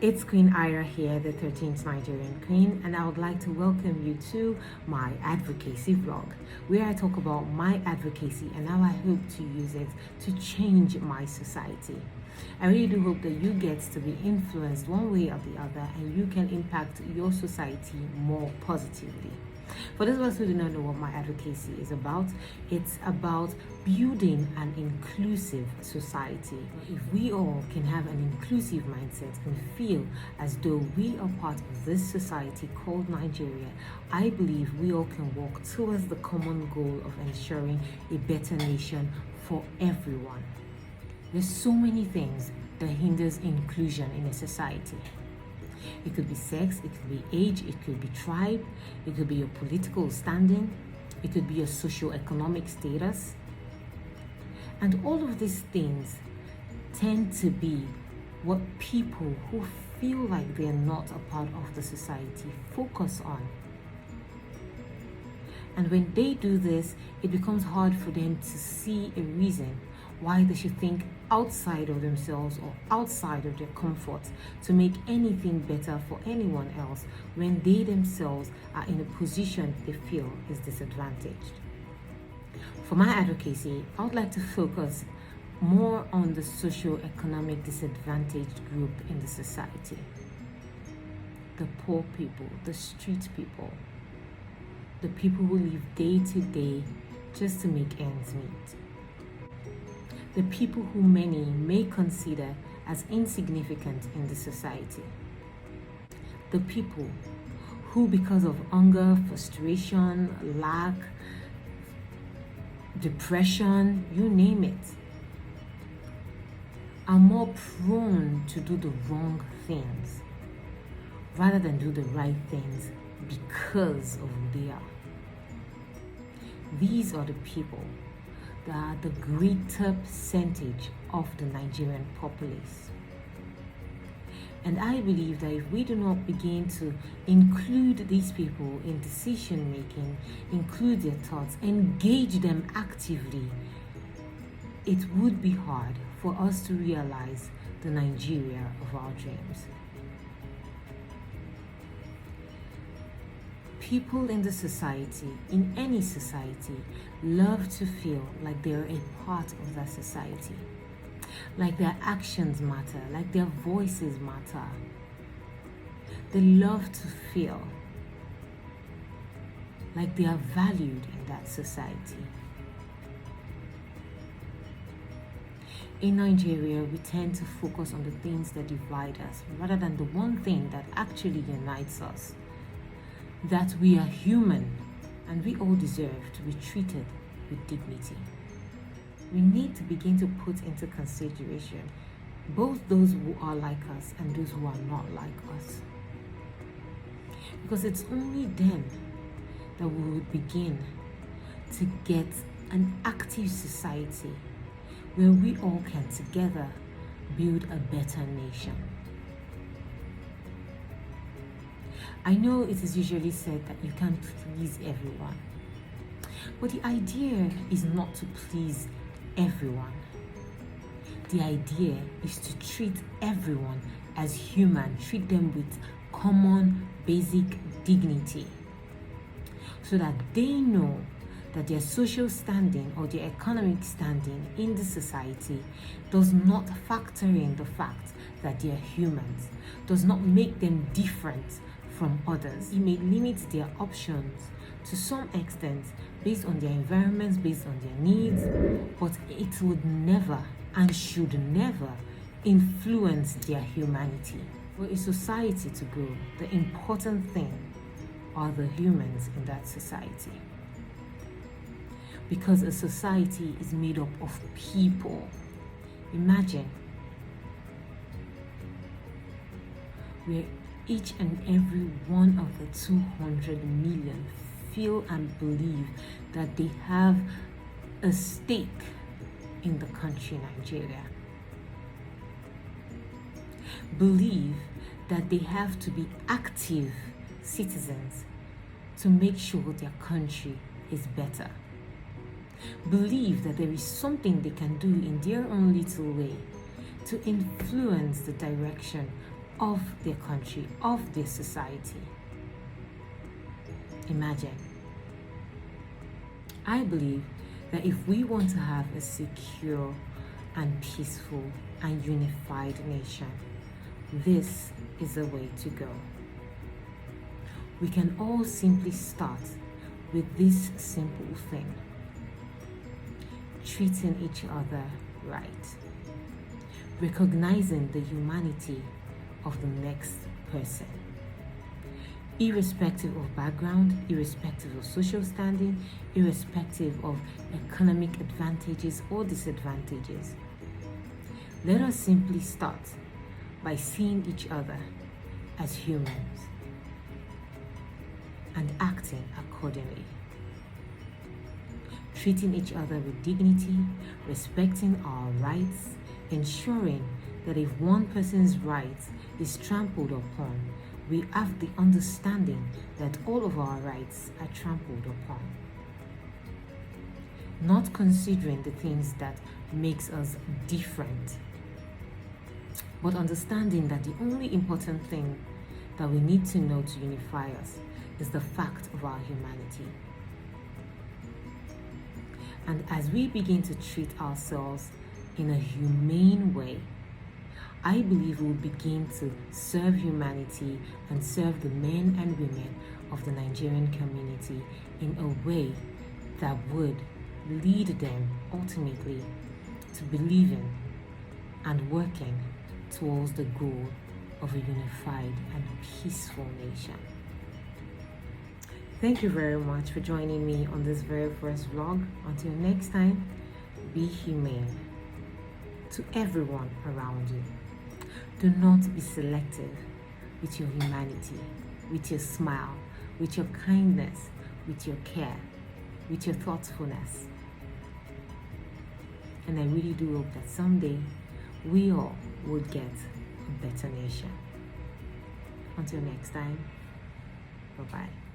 It's Queen AIRA here, the 13th Nigerian Queen, and I would like to welcome you to my advocacy vlog, where I talk about my advocacy and how I hope to use it to change my society. I really do hope that you get to be influenced one way or the other and you can impact your society more positively. For those of us who do not know what my advocacy is about, it's about building an inclusive society. If we all can have an inclusive mindset and feel as though we are part of this society called Nigeria, I believe we all can work towards the common goal of ensuring a better nation for everyone. There's so many things that hinders inclusion in a society. It could be sex, it could be age, it could be tribe, it could be your political standing, it could be your socio-economic status. And all of these things tend to be what people who feel like they're not a part of the society focus on. And when they do this, it becomes hard for them to see a reason why they should think outside of themselves or outside of their comfort to make anything better for anyone else when they themselves are in a position they feel is disadvantaged. For my advocacy, I would like to focus more on the socio-economic disadvantaged group in the society. The poor people, the street people, the people who live day to day just to make ends meet. The people who many may consider as insignificant in the society. The people who, because of hunger, frustration, lack, depression, you name it, are more prone to do the wrong things rather than do the right things because of who they are. These are the people that are the greater percentage of the Nigerian populace. And I believe that if we do not begin to include these people in decision making, include their thoughts, engage them actively, it would be hard for us to realize the Nigeria of our dreams. People in the society, in any society, love to feel like they're a part of that society, like their actions matter, like their voices matter. They love to feel like they are valued in that society. In Nigeria, we tend to focus on the things that divide us rather than the one thing that actually unites us. That we are human and we all deserve to be treated with dignity. We need to begin to put into consideration both those who are like us and those who are not like us. Because it's only then that we will begin to get an active society where we all can together build a better nation. I know it is usually said that you can't please everyone, but the idea is not to please everyone. The idea is to treat everyone as human, treat them with common basic dignity, so that they know that their social standing or their economic standing in the society does not factor in the fact that they are humans, does not make them different from others. It may limit their options to some extent based on their environments, based on their needs, but it would never and should never influence their humanity. For a society to grow, the important thing are the humans in that society. Because a society is made up of people. Imagine where each and every one of the 200 million feel and believe that they have a stake in the country Nigeria. Believe that they have to be active citizens to make sure their country is better. Believe that there is something they can do in their own little way to influence the direction of their country, of their society. Imagine. I believe that if we want to have a secure and peaceful and unified nation, this is the way to go. We can all simply start with this simple thing: treating each other right, recognizing the humanity of the next person, irrespective of background, irrespective of social standing, irrespective of economic advantages or disadvantages. Let us simply start by seeing each other as humans and acting accordingly. Treating each other with dignity, respecting our rights, ensuring that if one person's rights is trampled upon, we have the understanding that all of our rights are trampled upon. Not considering the things that makes us different, but understanding that the only important thing that we need to know to unify us is the fact of our humanity. And as we begin to treat ourselves in a humane way, I believe we'll begin to serve humanity and serve the men and women of the Nigerian community in a way that would lead them ultimately to believing and working towards the goal of a unified and peaceful nation. Thank you very much for joining me on this very first vlog. Until next time, be humane to everyone around you. Do not be selective with your humanity, with your smile, with your kindness, with your care, with your thoughtfulness. And I really do hope that someday we all would get a better nation. Until next time, bye-bye.